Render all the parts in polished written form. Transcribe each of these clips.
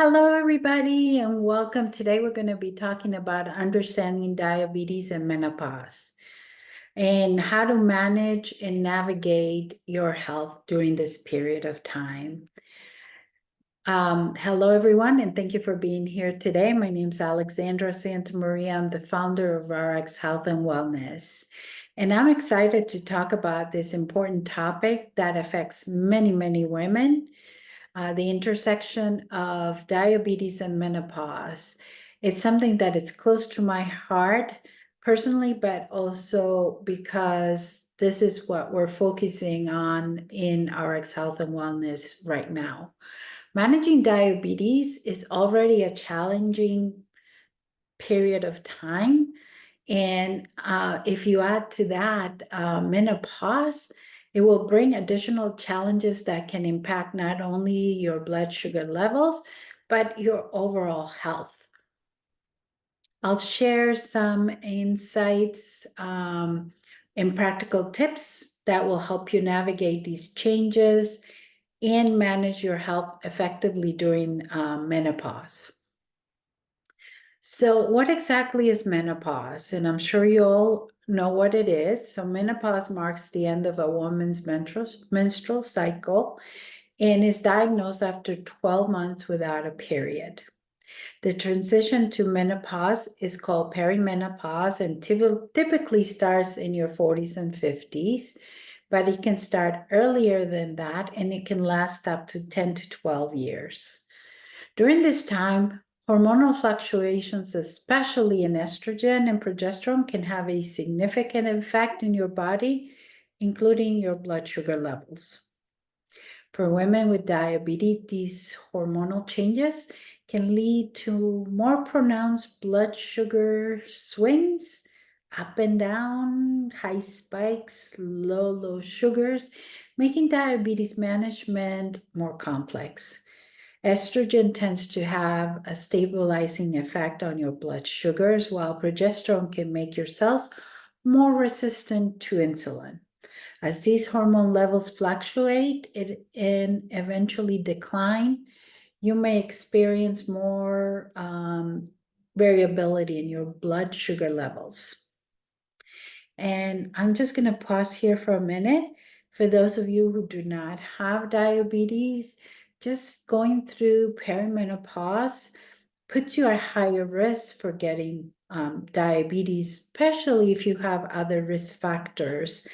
Hello, everybody, and welcome. Today, we're going to be talking about understanding diabetes and menopause and how to manage and navigate your health during this period of time. Hello, everyone, and thank you for being here today. My name is Alexandra Santamaria. I'm the founder of RX Health and Wellness, and I'm excited to talk about this important topic that affects many, many women. The intersection of diabetes and menopause. It's something that is close to my heart personally, but also because this is what we're focusing on in RX Health and Wellness right now. Managing diabetes is already a challenging period of time. And if you add to that menopause, it will bring additional challenges that can impact not only your blood sugar levels, but your overall health. I'll share some insights and practical tips that will help you navigate these changes and manage your health effectively during menopause. So what exactly is menopause? And I'm sure you all know what it is. So menopause marks the end of a woman's menstrual cycle and is diagnosed after 12 months without a period. The transition to menopause is called perimenopause and typically starts in your 40s and 50s, but it can start earlier than that and it can last up to 10 to 12 years. During this time, hormonal fluctuations, especially in estrogen and progesterone, can have a significant effect in your body, including your blood sugar levels. For women with diabetes, these hormonal changes can lead to more pronounced blood sugar swings, up and down, high spikes, low sugars, making diabetes management more complex. Estrogen tends to have a stabilizing effect on your blood sugars, while progesterone can make your cells more resistant to insulin. As these hormone levels fluctuate and eventually decline, you may experience more variability in your blood sugar levels. And I'm just going to pause here for a minute. For those of you who do not have diabetes, just going through perimenopause puts you at higher risk for getting diabetes, especially if you have other risk factors.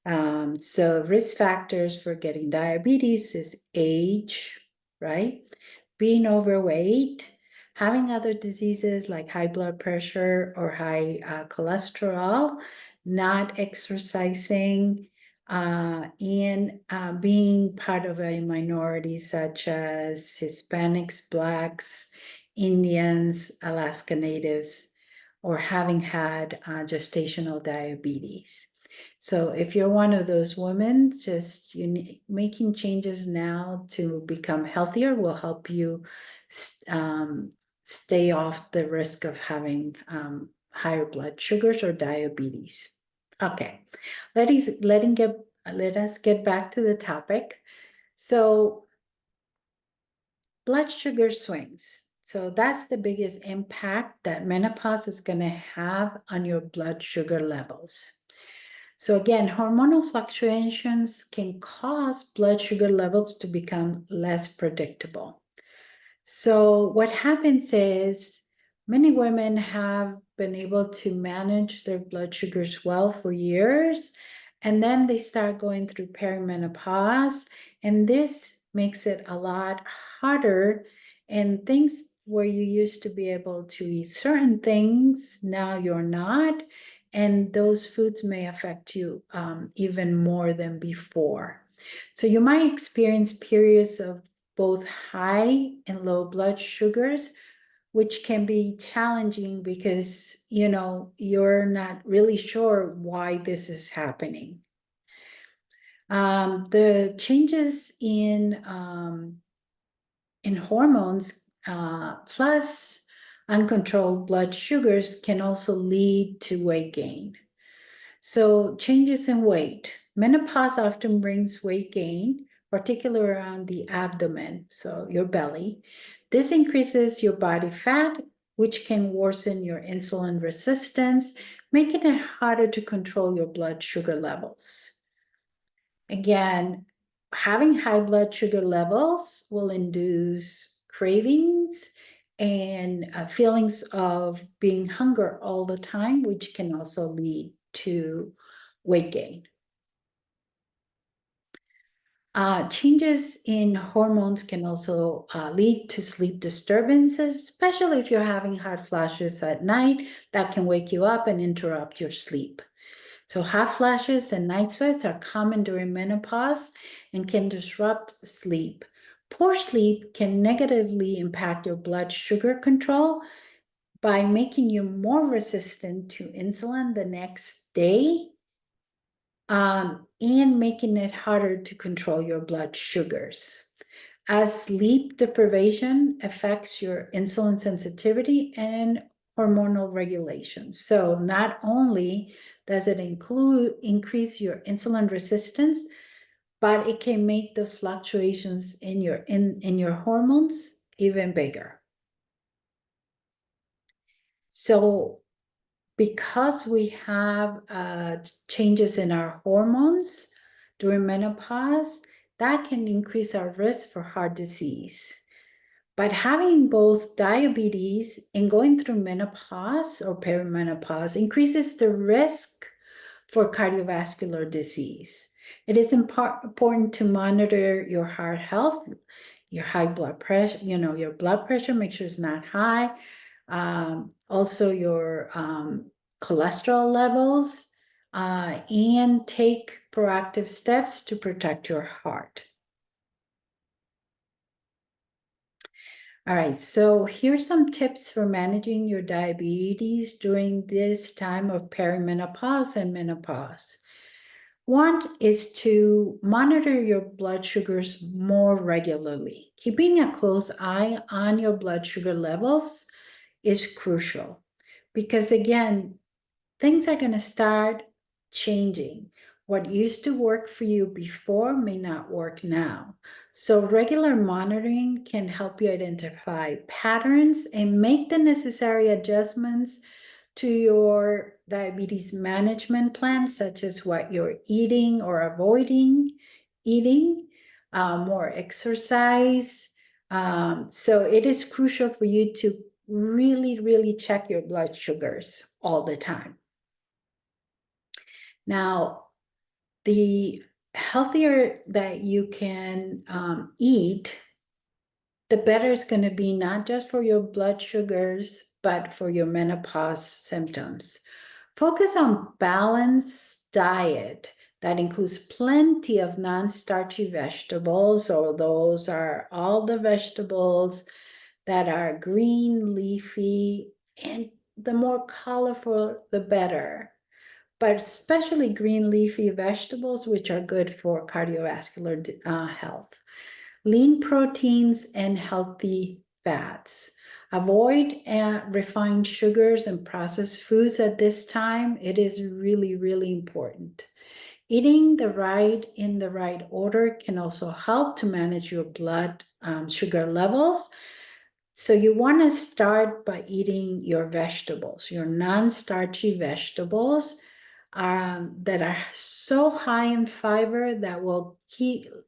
So risk factors for getting diabetes is age, right? Being overweight, having other diseases like high blood pressure or high cholesterol, not exercising, and being part of a minority such as Hispanics, Blacks, Indians, Alaska Natives, or having had gestational diabetes. So if you're one of those women, just making changes now to become healthier will help you stay off the risk of having higher blood sugars or diabetes. Okay, let us get back to the topic. So blood sugar swings. So that's the biggest impact that menopause is going to have on your blood sugar levels. So again, hormonal fluctuations can cause blood sugar levels to become less predictable. So what happens is many women have been able to manage their blood sugars well for years, and then they start going through perimenopause, and this makes it a lot harder. And things where you used to be able to eat certain things, now you're not, and those foods may affect you even more than before. So you might experience periods of both high and low blood sugars, which can be challenging because, you're not really sure why this is happening. The changes in hormones plus uncontrolled blood sugars can also lead to weight gain. So changes in weight. Menopause often brings weight gain, particularly around the abdomen, so your belly. This increases your body fat, which can worsen your insulin resistance, making it harder to control your blood sugar levels. Again, having high blood sugar levels will induce cravings and feelings of being hunger all the time, which can also lead to weight gain. Changes in hormones can also lead to sleep disturbances, especially if you're having hot flashes at night that can wake you up and interrupt your sleep. So hot flashes and night sweats are common during menopause and can disrupt sleep. Poor sleep can negatively impact your blood sugar control by making you more resistant to insulin the next day, and making it harder to control your blood sugars. As sleep deprivation affects your insulin sensitivity and hormonal regulation. So not only does it increase your insulin resistance, but it can make those fluctuations in your hormones even bigger. So because we have changes in our hormones during menopause, that can increase our risk for heart disease. But having both diabetes and going through menopause or perimenopause increases the risk for cardiovascular disease. It is important to monitor your heart health, your high blood pressure, your blood pressure, make sure it's not high. Also your cholesterol levels, and take proactive steps to protect your heart. All right, so here's some tips for managing your diabetes during this time of perimenopause and menopause. One is to monitor your blood sugars more regularly. Keeping a close eye on your blood sugar levels is crucial because, again, things are going to start changing. What used to work for you before may not work now. So regular monitoring can help you identify patterns and make the necessary adjustments to your diabetes management plan, such as what you're eating or avoiding eating, more exercise. So it is crucial for you to really, really check your blood sugars all the time. Now, the healthier that you can eat, the better it's going to be, not just for your blood sugars, but for your menopause symptoms. Focus on balanced diet that includes plenty of non-starchy vegetables, so those are all the vegetables that are green, leafy, and the more colorful, the better. But especially green leafy vegetables, which are good for cardiovascular health. Lean proteins and healthy fats. Avoid refined sugars and processed foods at this time. It is really, really important. Eating in the right order can also help to manage your blood sugar levels. So you want to start by eating your vegetables, your non-starchy vegetables that are so high in fiber that will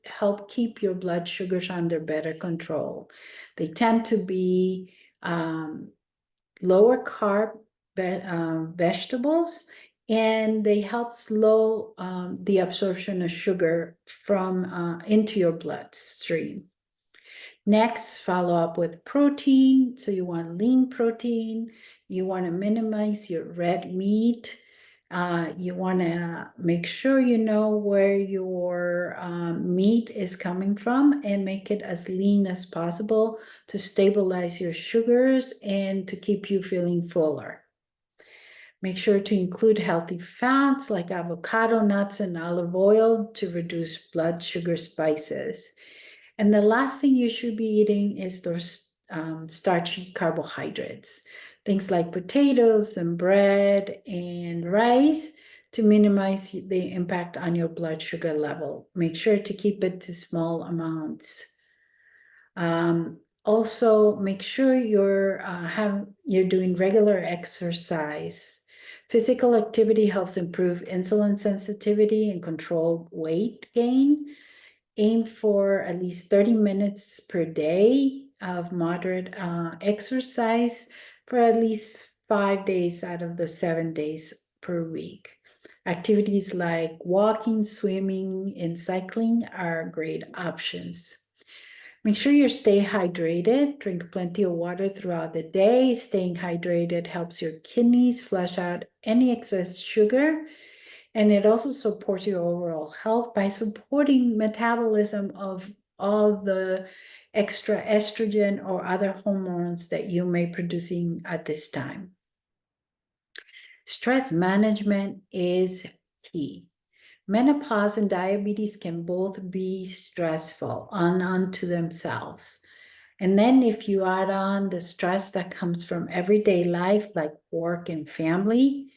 help keep your blood sugars under better control. They tend to be lower carb vegetables, and they help slow the absorption of sugar from into your bloodstream. Next, follow up with protein. So you want lean protein. You want to minimize your red meat. You want to make sure you know where your meat is coming from and make it as lean as possible to stabilize your sugars and to keep you feeling fuller. Make sure to include healthy fats like avocado, nuts, and olive oil to reduce blood sugar spices. And the last thing you should be eating is those starchy carbohydrates. Things like potatoes and bread and rice. to minimize the impact on your blood sugar level. Make sure to keep it to small amounts. Also, make sure you're doing regular exercise. Physical activity helps improve insulin sensitivity and control weight gain. Aim for at least 30 minutes per day of moderate exercise for at least 5 days out of the 7 days per week. Activities like walking, swimming, and cycling are great options. Make sure you stay hydrated. Drink plenty of water throughout the day. Staying hydrated helps your kidneys flush out any excess sugar, and it also supports your overall health by supporting metabolism of all the extra estrogen or other hormones that you may be producing at this time. Stress management is key. Menopause and diabetes can both be stressful unto themselves. And then if you add on the stress that comes from everyday life, like work and family,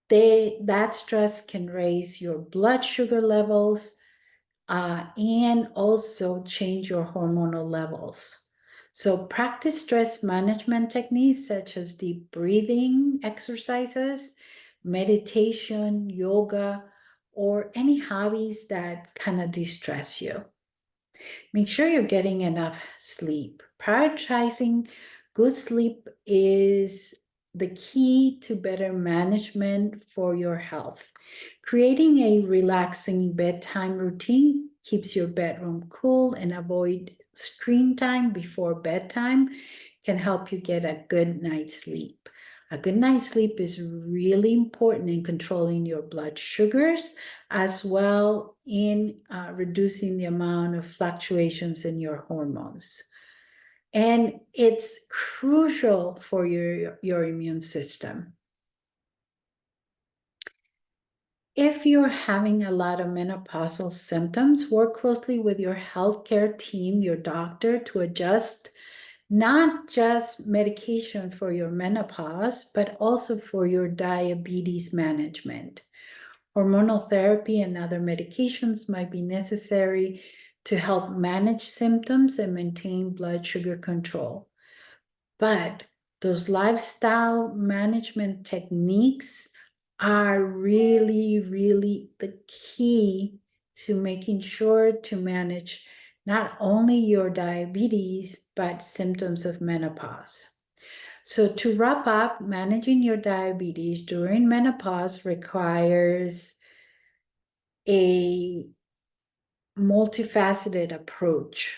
that stress can raise your blood sugar levels and also change your hormonal levels. So practice stress management techniques such as deep breathing exercises, meditation, yoga, or any hobbies that kind of de-stress you. Make sure you're getting enough sleep. Prioritizing good sleep is the key to better management for your health. Creating a relaxing bedtime routine keeps your bedroom cool, and avoid screen time before bedtime can help you get a good night's sleep. A good night's sleep is really important in controlling your blood sugars, as well in reducing the amount of fluctuations in your hormones. And it's crucial for your immune system. If you're having a lot of menopausal symptoms, work closely with your healthcare team, your doctor, to adjust not just medication for your menopause, but also for your diabetes management. Hormonal therapy and other medications might be necessary to help manage symptoms and maintain blood sugar control. But those lifestyle management techniques are really, really the key to making sure to manage not only your diabetes, but symptoms of menopause. So to wrap up, managing your diabetes during menopause requires a multifaceted approach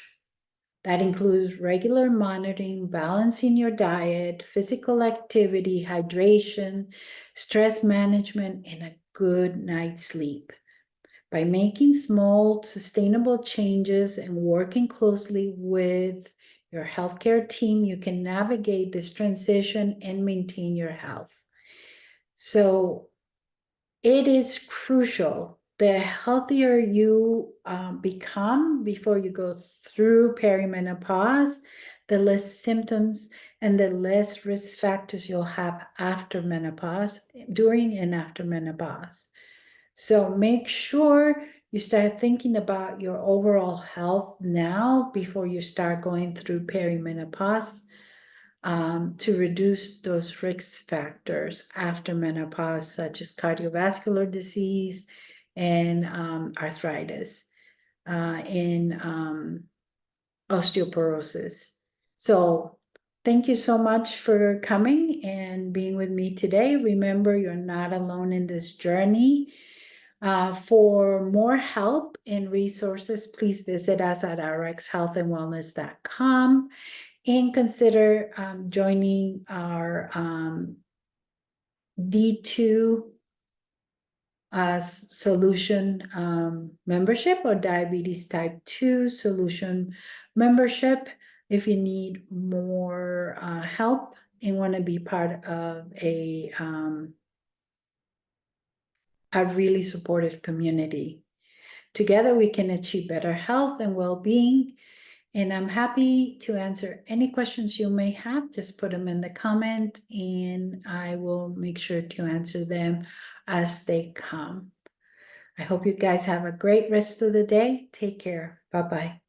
that includes regular monitoring, balancing your diet, physical activity, hydration, stress management, and a good night's sleep. By making small, sustainable changes and working closely with your healthcare team, you can navigate this transition and maintain your health. So it is crucial. The healthier you become before you go through perimenopause, the less symptoms and the less risk factors you'll have after menopause, during and after menopause. So make sure you start thinking about your overall health now before you start going through perimenopause, to reduce those risk factors after menopause, such as cardiovascular disease and arthritis and osteoporosis. So thank you so much for coming and being with me today. Remember, you're not alone in this journey. For more help and resources, please visit us at rxhealthandwellness.com and consider joining our D2 solution membership, or diabetes type 2 solution membership, if you need more help and want to be part of a really supportive community. Together we can achieve better health and well-being. And I'm happy to answer any questions you may have. Just put them in the comment and I will make sure to answer them as they come. I hope you guys have a great rest of the day. Take care. Bye-bye.